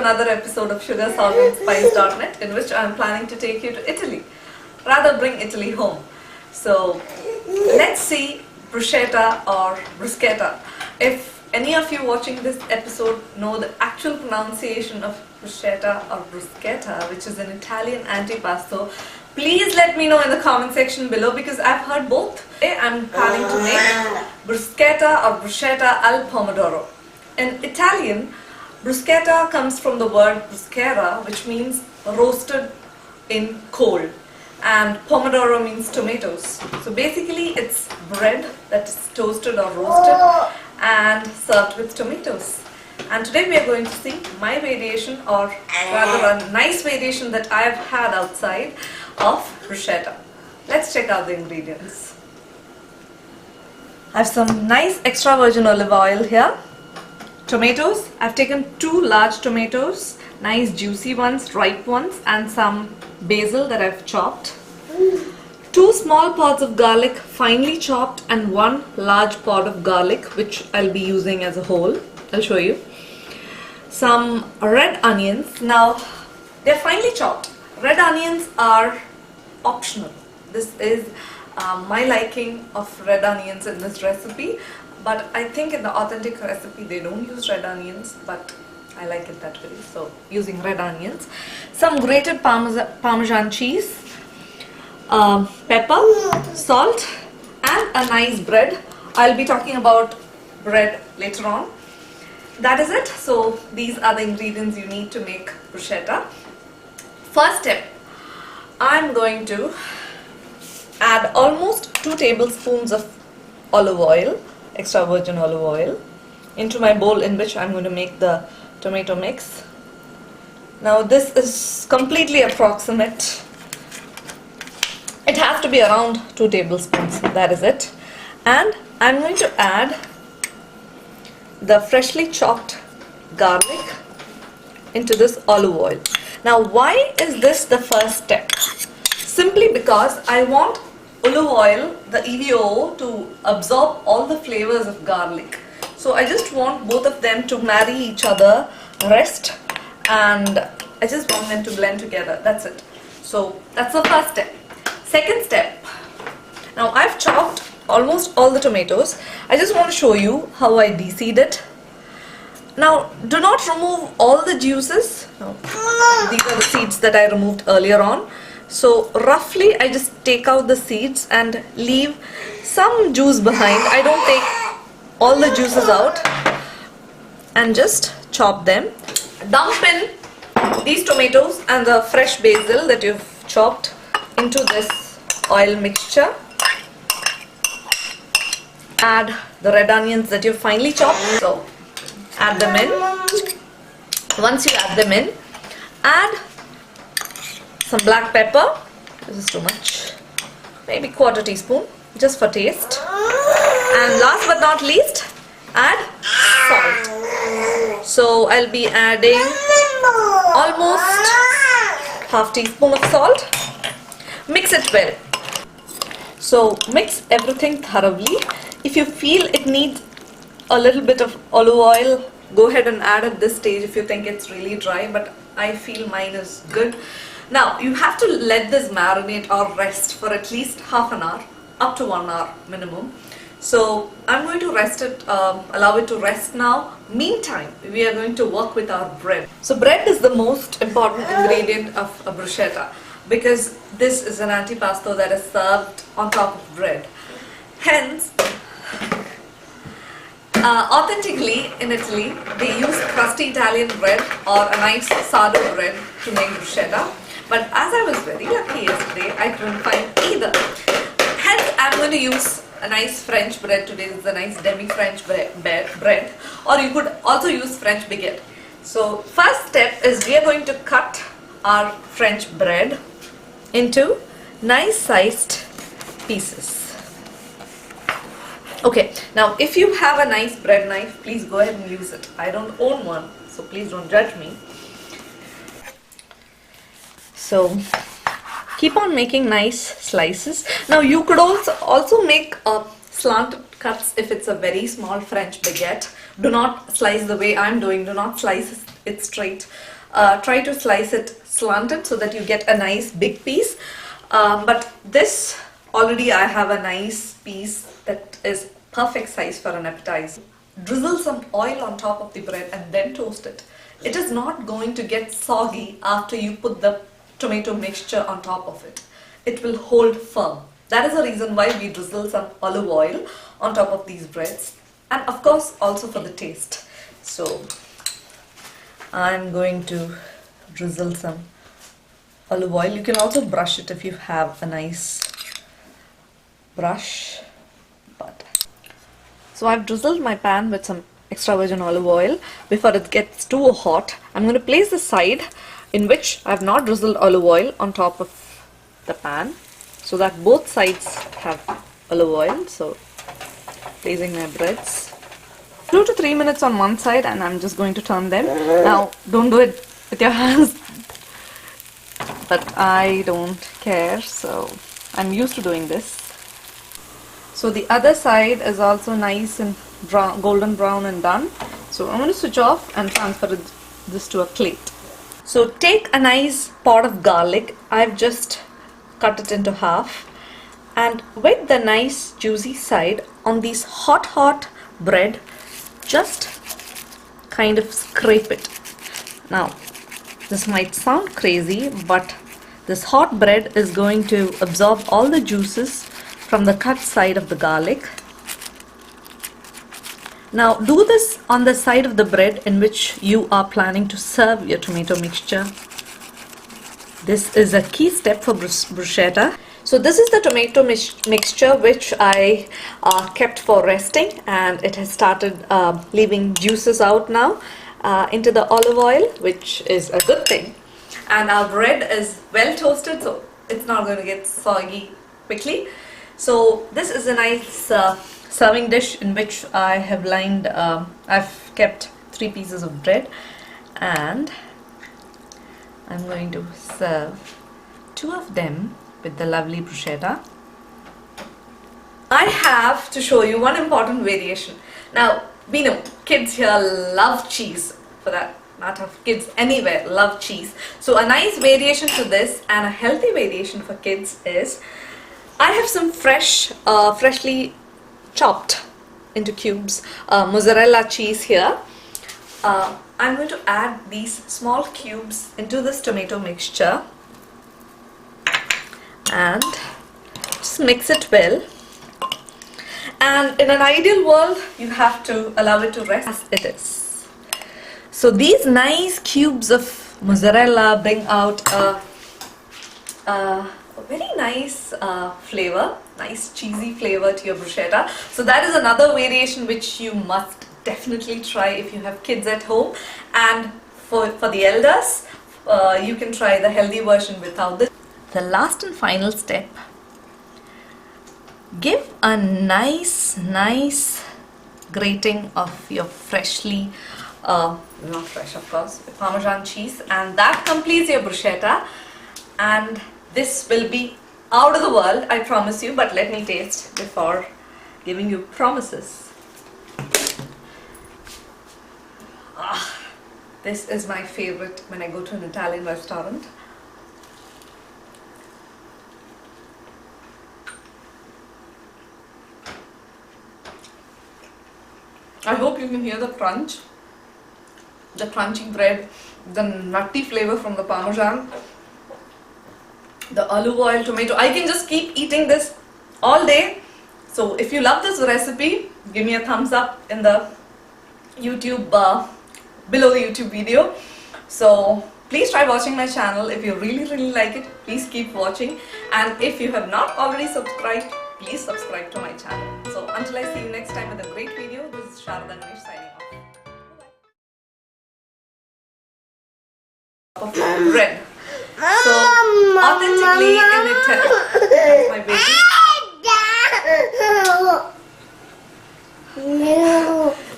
another episode of SugarSaltnSpice.net, in which I am planning to take you to Italy. Rather bring Italy home. So let's see bruschetta or bruschetta. If any of you watching this episode know the actual pronunciation of bruschetta or bruschetta, which is an Italian antipasto, please let me know in the comment section below, because I've heard both. Today I'm planning to make bruschetta or bruschetta al pomodoro. In Italian, bruschetta comes from the word bruschera, which means roasted in coal, and pomodoro means tomatoes. So basically it's bread that is toasted or roasted and served with tomatoes. And today we are going to see my variation, or rather a nice variation that I have had outside of bruschetta. Let's check out the ingredients. I have some nice extra virgin olive oil here. Tomatoes, I've taken 2 large tomatoes, nice juicy ones, ripe ones, and some basil that I've chopped. 2 small pods of garlic finely chopped, and 1 large pod of garlic which I'll be using as a whole. I'll show you. Some red onions. Now they're finely chopped. Red onions are optional. This is my liking of red onions in this recipe, but I think in the authentic recipe they don't use red onions, but I like it that way, so using red onions. Some grated Parmesan cheese, pepper, salt, and a nice bread. I'll be talking about bread later on. That is it. So these are the ingredients you need to make bruschetta. First step, I'm going to add almost 2 tablespoons of olive oil, extra virgin olive oil, into my bowl in which I'm going to make the tomato mix. Now this is completely approximate. It has to be around 2 tablespoons, that is it. And I'm going to add the freshly chopped garlic into this olive oil. Now why is this the first step? Simply because I want olive oil, the EVO, to absorb all the flavors of garlic. So I just want both of them to marry each other, rest, and I just want them to blend together. That's it. So that's the first step. Second step. Now I've chopped almost all the tomatoes. I just want to show you how I de-seed it. Now do not remove all the juices. No. These are the seeds that I removed earlier on. So roughly I just take out the seeds and leave some juice behind. I don't take all the juices out, and just chop them. Dump in these tomatoes and the fresh basil that you've chopped into this oil mixture. Add the red onions that you've finely chopped. So add them in. Once you add them in, add some black pepper. This is too much. Maybe 1/4 teaspoon, just for taste. And last but not least, add salt. So I'll be adding almost 1/2 teaspoon of salt. Mix it well. So mix everything thoroughly. If you feel it needs a little bit of olive oil, go ahead and add at this stage if you think it's really dry, but I feel mine is good. Now you have to let this marinate or rest for at least half an hour, up to 1 hour minimum. So I'm going to rest it, allow it to rest now. Meantime, we are going to work with our bread. So bread is the most important ingredient of a bruschetta, because this is an antipasto that is served on top of bread. Hence, authentically in Italy, they use crusty Italian bread or a nice sourdough bread to make bruschetta. But as I was very lucky yesterday, I couldn't find either. Hence, I'm going to use a nice French bread today. This is a nice demi-French bread, or you could also use French baguette. So first step is we are going to cut our French bread into nice sized pieces. Okay, now if you have a nice bread knife, please go ahead and use it. I don't own one, so please don't judge me. So keep on making nice slices. Now you could also make slanted cuts if it's a very small French baguette. Do not slice the way I'm doing. Do not slice it straight. try to slice it slanted so that you get a nice big piece. But this, already I have a nice piece that is perfect size for an appetizer. Drizzle some oil on top of the bread and then toast it. It is not going to get soggy after you put the tomato mixture on top of it. It will hold firm. That is the reason why we drizzle some olive oil on top of these breads, and of course also for the taste. So I'm going to drizzle some olive oil. You can also brush it if you have a nice brush. So I've drizzled my pan with some extra virgin olive oil. Before it gets too hot, I'm going to place the side in which I have not drizzled olive oil on top of the pan, so that both sides have olive oil. So placing my breads, 2 to 3 minutes on one side, and I'm just going to turn them. Now don't do it with your hands, but I don't care, so I'm used to doing this. So the other side is also nice and brown, golden brown and done. So I'm going to switch off and transfer this to a plate. So take a nice pot of garlic. I've just cut it into half, and with the nice juicy side on these hot bread, just kind of scrape it. Now this might sound crazy, but this hot bread is going to absorb all the juices from the cut side of the garlic. Now do this on the side of the bread in which you are planning to serve your tomato mixture. This is a key step for bruschetta. So this is the tomato mixture which I kept for resting, and it has started leaving juices out now into the olive oil, which is a good thing. And our bread is well toasted, so it's not going to get soggy quickly. So this is a nice serving dish in which I have lined, I've kept 3 pieces of bread, and I'm going to serve 2 of them with the lovely bruschetta. I have to show you one important variation. Now we know kids here love cheese, for that matter, kids anywhere love cheese. So a nice variation to this, and a healthy variation for kids, is I have some freshly chopped into cubes mozzarella cheese here. I'm going to add these small cubes into this tomato mixture and just mix it well. And in an ideal world, you have to allow it to rest as it is. So these nice cubes of mozzarella bring out a very nice flavor, nice cheesy flavor to your bruschetta. So that is another variation which you must definitely try if you have kids at home. And for the elders, you can try the healthy version without this. The last and final step, give a nice grating of your freshly, not fresh of course, Parmesan cheese, and that completes your bruschetta. And this will be out of the world, I promise you, but let me taste before giving you promises. This is my favorite when I go to an Italian restaurant. I hope you can hear the crunch, the crunchy bread, the nutty flavor from the Parmesan, the olive oil, tomato. I can just keep eating this all day. So if you love this recipe, give me a thumbs up in the YouTube, below the YouTube video. So please try watching my channel. If you really like it, please keep watching. And if you have not already subscribed, please subscribe to my channel. So until I see you next time with a great video, this is Sarada Ganesh signing off. Bread. So authentically in Italy, that's my baby.